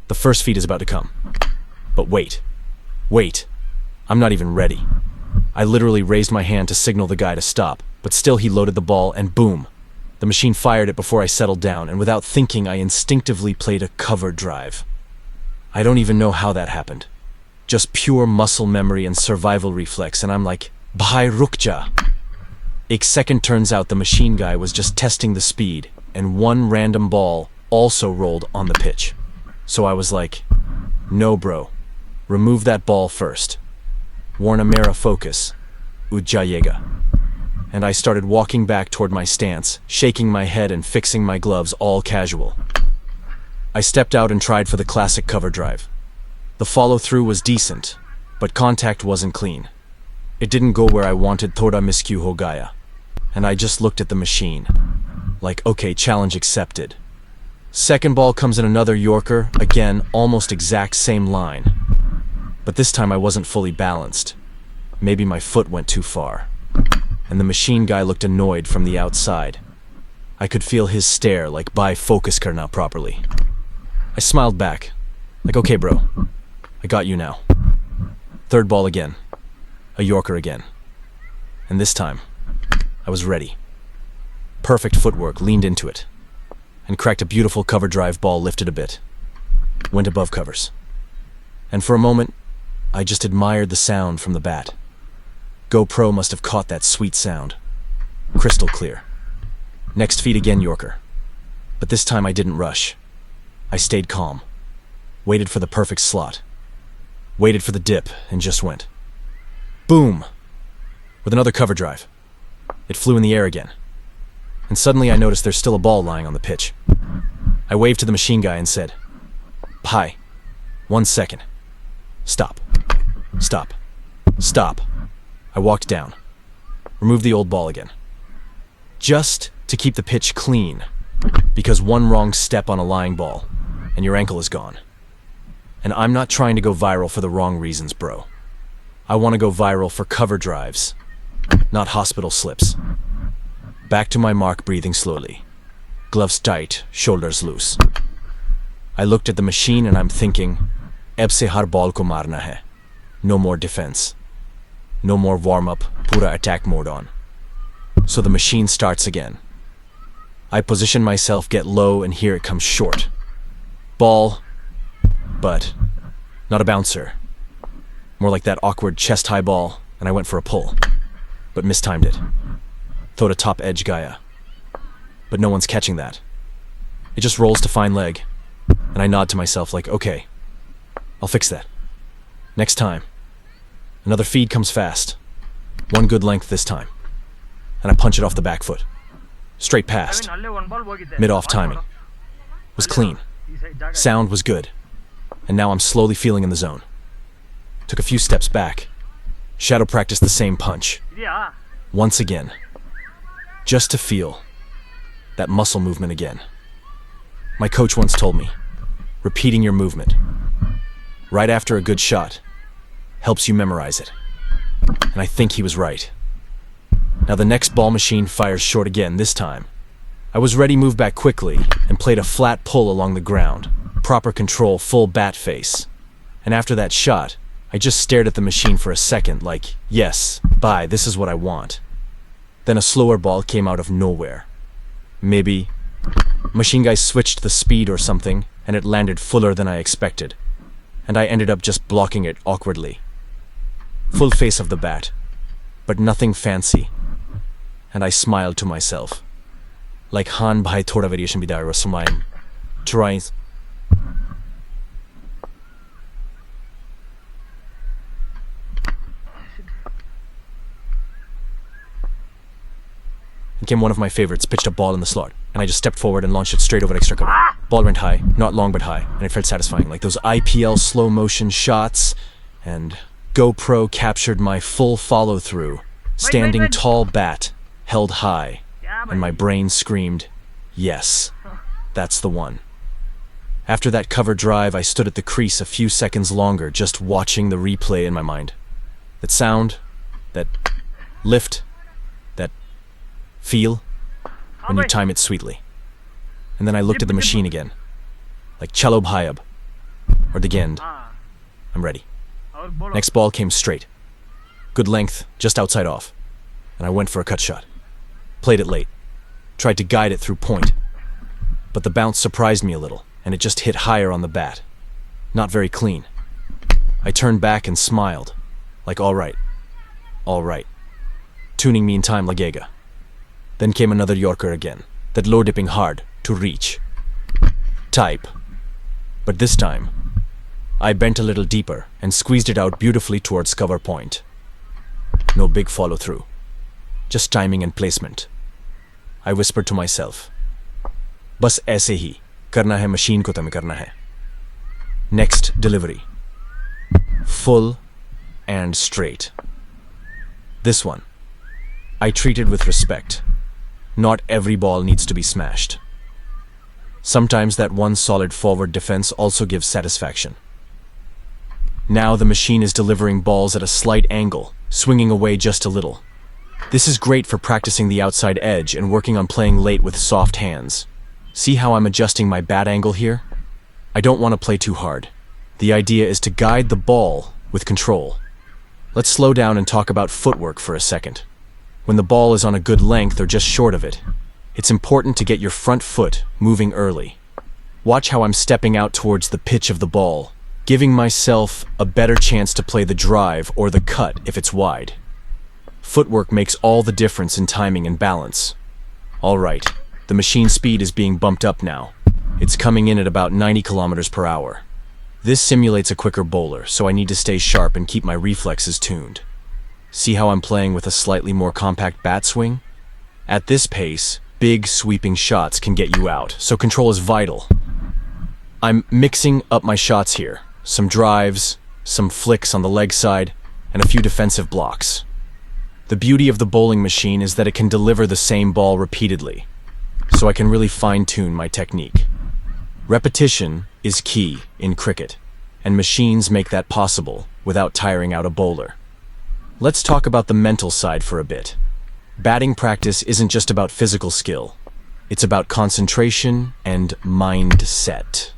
The first feed is about to come. But wait. I'm not even ready. I literally raised my hand to signal the guy to stop, but still he loaded the ball and boom. The machine fired it before I settled down, and without thinking I instinctively played a cover drive. I don't even know how that happened. Just pure muscle memory and survival reflex, and I'm like, Bhai rukja. A second turns out the machine guy was just testing the speed, and one random ball also rolled on the pitch. So I was like, no bro, remove that ball first. Warna mera focus, ujayega. And I started walking back toward my stance, shaking my head and fixing my gloves all casual. I stepped out and tried for the classic cover drive. The follow-through was decent, but contact wasn't clean. It didn't go where I wanted, thoda miscue ho gaya. And I just looked at the machine. Like, okay, challenge accepted. Second ball comes in another Yorker, again, almost exact same line. But this time I wasn't fully balanced. Maybe my foot went too far. And the machine guy looked annoyed from the outside. I could feel his stare, like, bhai focus karna properly. I smiled back, like, okay bro, I got you now. Third ball again, a Yorker again. And this time, I was ready. Perfect footwork, leaned into it, and cracked a beautiful cover drive ball lifted a bit. Went above covers. And for a moment, I just admired the sound from the bat. GoPro must have caught that sweet sound. Crystal clear. Next feed again Yorker. But this time I didn't rush. I stayed calm. Waited for the perfect slot. Waited for the dip and just went. Boom! With another cover drive. It flew in the air again. And suddenly I noticed there's still a ball lying on the pitch. I waved to the machine guy and said, Bhai, 1 second. Stop. Stop. Stop. I walked down. Removed the old ball again. Just to keep the pitch clean, because one wrong step on a lying ball, and your ankle is gone. And I'm not trying to go viral for the wrong reasons, bro. I want to go viral for cover drives, not hospital slips. Back to my mark, breathing slowly. Gloves tight, shoulders loose. I looked at the machine and I'm thinking, ab se har ball ko marna hai. No more defense. No more warm-up, pura attack mode on. So the machine starts again. I position myself, get low, and here it comes short. Ball, but not a bouncer. More like that awkward chest-high ball, and I went for a pull, but mistimed it. Throw to top edge Gaia. But no one's catching that. It just rolls to fine leg, and I nod to myself like, okay, I'll fix that. Next time. Another feed comes fast. One good length this time. And I punch it off the back foot. Straight past. Mid-off timing. Was clean. Sound was good. And now I'm slowly feeling in the zone. Took a few steps back. Shadow practiced the same punch. Once again. Just to feel that muscle movement again. My coach once told me, repeating your movement right after a good shot helps you memorize it. And I think he was right. Now the next ball machine fires short again this time. I was ready, moved back quickly, and played a flat pull along the ground. Proper control, full bat face. And after that shot, I just stared at the machine for a second like, yes, bye, this is what I want. Then a slower ball came out of nowhere. Maybe machine guy switched the speed or something, and it landed fuller than I expected. And I ended up just blocking it awkwardly. Full face of the bat, but nothing fancy. And I smiled to myself. Like Han bhai thoda variation bidai rasumayim. Tries. Became one of my favorites, pitched a ball in the slot, and I just stepped forward and launched it straight over extra cover. Ball went high, not long but high, and it felt satisfying, like those IPL slow motion shots, and GoPro captured my full follow-through, standing tall bat, held high, and my brain screamed, yes, that's the one. After that cover drive, I stood at the crease a few seconds longer, just watching the replay in my mind. That sound, that lift, that feel, when you time it sweetly. And then I looked at the machine again, like chalo bhayab, or the end. I'm ready. Next ball came straight. Good length, just outside off. And I went for a cut shot. Played it late. Tried to guide it through point. But the bounce surprised me a little, and it just hit higher on the bat. Not very clean. I turned back and smiled, like all right. Tuning me in time lagega. Then came another Yorker again, that low dipping hard, to reach. Type. But this time, I bent a little deeper and squeezed it out beautifully towards cover point. No big follow through. Just timing and placement. I whispered to myself, बस ऐसे ही करना है machine को तमें करना है. Next delivery. Full and straight. This one, I treated with respect. Not every ball needs to be smashed. Sometimes that one solid forward defense also gives satisfaction. Now the machine is delivering balls at a slight angle, swinging away just a little. This is great for practicing the outside edge and working on playing late with soft hands. See how I'm adjusting my bat angle here? I don't want to play too hard. The idea is to guide the ball with control. Let's slow down and talk about footwork for a second. When the ball is on a good length or just short of it, it's important to get your front foot moving early. Watch how I'm stepping out towards the pitch of the ball, giving myself a better chance to play the drive or the cut if it's wide. Footwork makes all the difference in timing and balance. All right, the machine speed is being bumped up now. It's coming in at about 90 kilometers per hour. This simulates a quicker bowler, so I need to stay sharp and keep my reflexes tuned. See how I'm playing with a slightly more compact bat swing? At this pace, big sweeping shots can get you out, so control is vital. I'm mixing up my shots here. Some drives, some flicks on the leg side, and a few defensive blocks. The beauty of the bowling machine is that it can deliver the same ball repeatedly, so I can really fine-tune my technique. Repetition is key in cricket, and machines make that possible without tiring out a bowler. Let's talk about the mental side for a bit. Batting practice isn't just about physical skill. It's about concentration and mindset.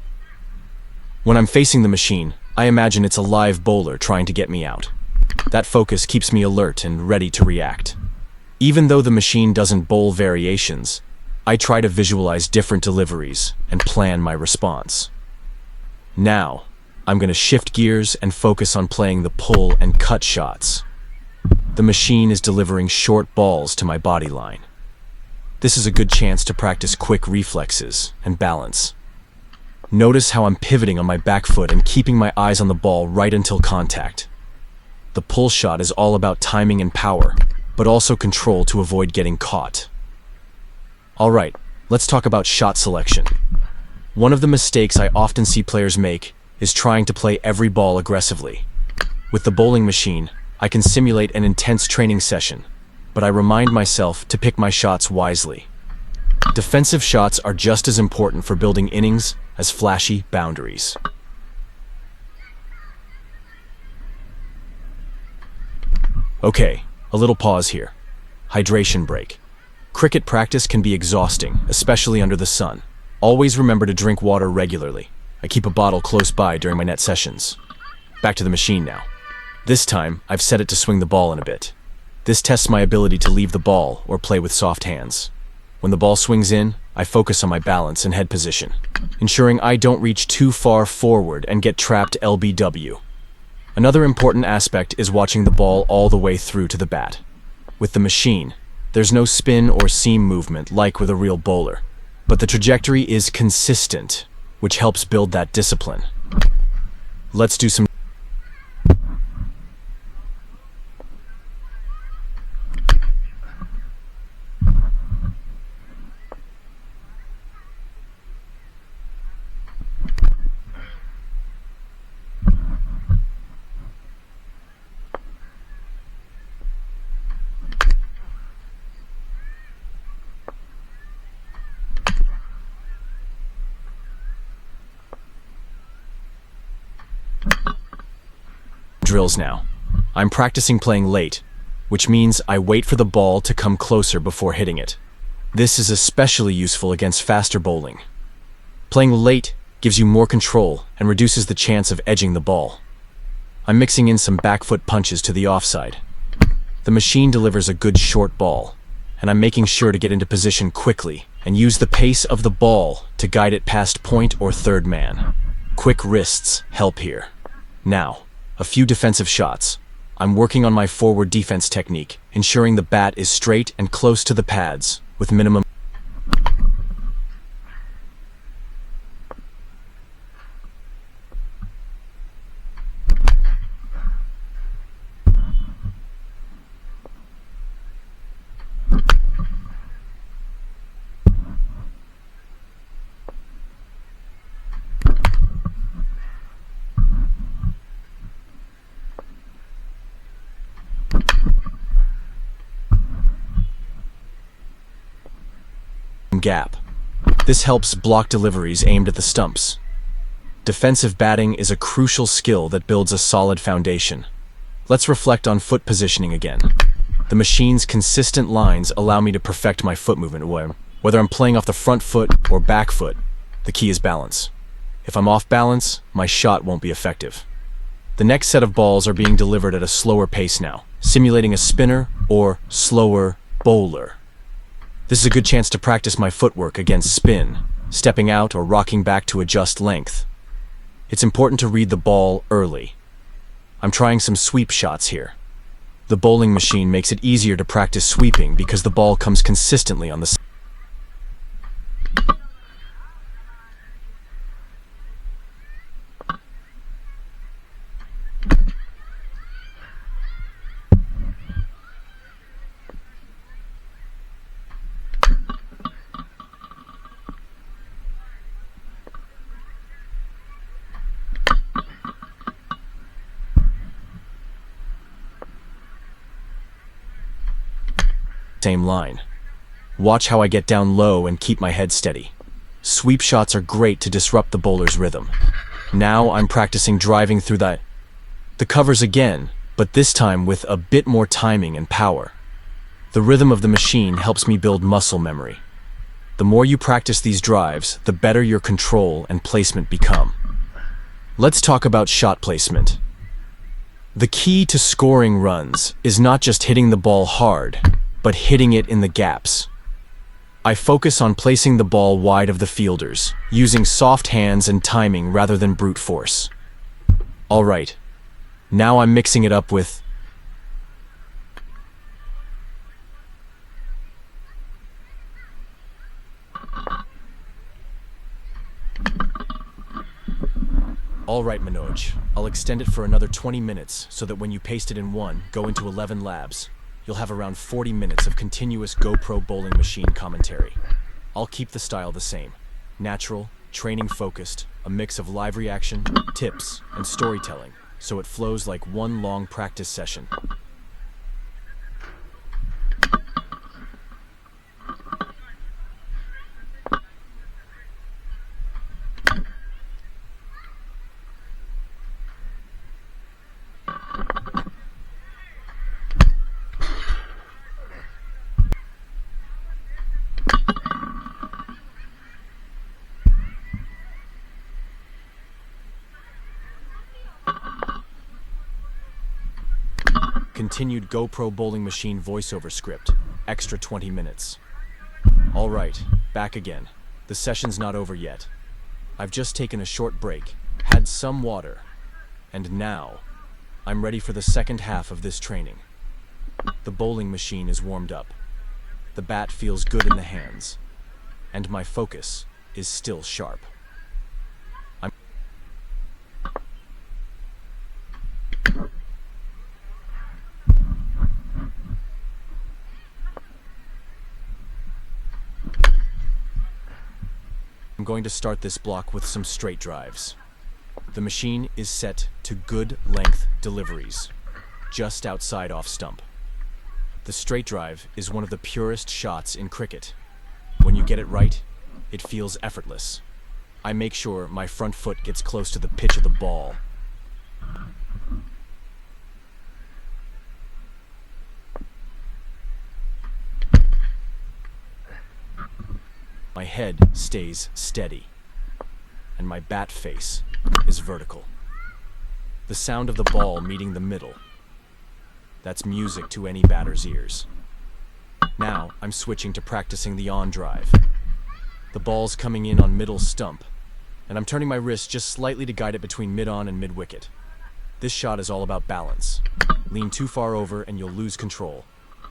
When I'm facing the machine, I imagine it's a live bowler trying to get me out. That focus keeps me alert and ready to react. Even though the machine doesn't bowl variations, I try to visualize different deliveries and plan my response. Now, I'm going to shift gears and focus on playing the pull and cut shots. The machine is delivering short balls to my body line. This is a good chance to practice quick reflexes and balance. Notice how I'm pivoting on my back foot and keeping my eyes on the ball right until contact. The pull shot is all about timing and power, but also control to avoid getting caught. All right, let's talk about shot selection. One of the mistakes I often see players make is trying to play every ball aggressively. With the bowling machine, I can simulate an intense training session, but I remind myself to pick my shots wisely. Defensive shots are just as important for building innings as flashy boundaries. Okay, a little pause here. Hydration break. Cricket practice can be exhausting, especially under the sun. Always remember to drink water regularly. I keep a bottle close by during my net sessions. Back to the machine now. This time, I've set it to swing the ball in a bit. This tests my ability to leave the ball or play with soft hands. When the ball swings in, I focus on my balance and head position, ensuring I don't reach too far forward and get trapped LBW. Another important aspect is watching the ball all the way through to the bat. With the machine, there's no spin or seam movement like with a real bowler, but the trajectory is consistent, which helps build that discipline. Let's do some drills now. I'm practicing playing late, which means I wait for the ball to come closer before hitting it. This is especially useful against faster bowling. Playing late gives you more control and reduces the chance of edging the ball. I'm mixing in some back foot punches to the offside. The machine delivers a good short ball, and I'm making sure to get into position quickly and use the pace of the ball to guide it past point or third man. Quick wrists help here. Now, a few defensive shots. I'm working on my forward defense technique, ensuring the bat is straight and close to the pads with minimum gap. This helps block deliveries aimed at the stumps. Defensive batting is a crucial skill that builds a solid foundation. Let's reflect on foot positioning again. The machine's consistent lines allow me to perfect my foot movement. Whether I'm playing off the front foot or back foot, the key is balance. If I'm off balance, my shot won't be effective. The next set of balls are being delivered at a slower pace now, simulating a spinner or slower bowler. This is a good chance to practice my footwork against spin, stepping out or rocking back to adjust length. It's important to read the ball early. I'm trying some sweep shots here. The bowling machine makes it easier to practice sweeping because the ball comes consistently on the same line. Watch how I get down low and keep my head steady. Sweep shots are great to disrupt the bowler's rhythm. Now I'm practicing driving through the covers again, but this time with a bit more timing and power. The rhythm of the machine helps me build muscle memory. The more you practice these drives, the better your control and placement become. Let's talk about shot placement. The key to scoring runs is not just hitting the ball hard, but hitting it in the gaps. I focus on placing the ball wide of the fielders, using soft hands and timing rather than brute force. All right, now I'm mixing it up with All right, Manoj, I'll extend it for another 20 minutes so that when you paste it in one, go into 11 labs. You'll have around 40 minutes of continuous GoPro bowling machine commentary. I'll keep the style the same. Natural, training-focused, a mix of live reaction, tips, and storytelling, so it flows like one long practice session. Continued GoPro bowling machine voiceover script, extra 20 minutes. All right, back again. The session's not over yet. I've just taken a short break, had some water, and now I'm ready for the second half of this training. The bowling machine is warmed up. The bat feels good in the hands, and my focus is still sharp. I'm going to start this block with some straight drives. The machine is set to good length deliveries, just outside off stump. The straight drive is one of the purest shots in cricket. When you get it right, it feels effortless. I make sure my front foot gets close to the pitch of the ball. My head stays steady. and my bat face is vertical. The sound of the ball meeting the middle. That's music to any batter's ears. Now, I'm switching to practicing the on drive. The ball's coming in on middle stump, and I'm turning my wrist just slightly to guide it between mid-on and mid-wicket. This shot is all about balance. Lean too far over and you'll lose control.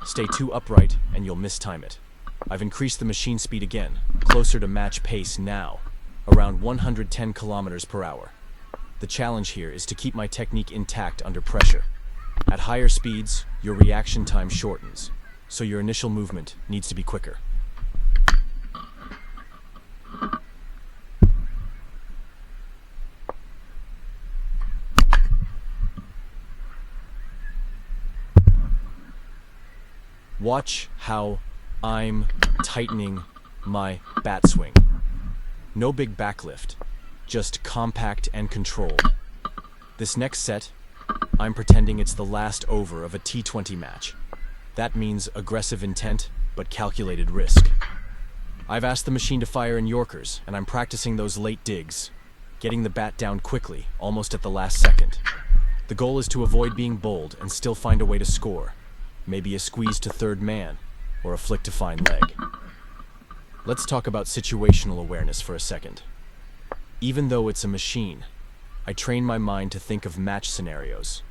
Stay too upright and you'll mistime it. I've increased the machine speed again, closer to match pace now, around 110 kilometers per hour. The challenge here is to keep my technique intact under pressure. At higher speeds, your reaction time shortens, so your initial movement needs to be quicker. Watch how I'm tightening my bat swing. No big backlift, just compact and controlled. This next set, I'm pretending it's the last over of a T20 match. That means aggressive intent, but calculated risk. I've asked the machine to fire in Yorkers, and I'm practicing those late digs, getting the bat down quickly, almost at the last second. The goal is to avoid being bold and still find a way to score. Maybe a squeeze to third man, or a flick to fine leg. Let's talk about situational awareness for a second. Even though it's a machine, I train my mind to think of match scenarios,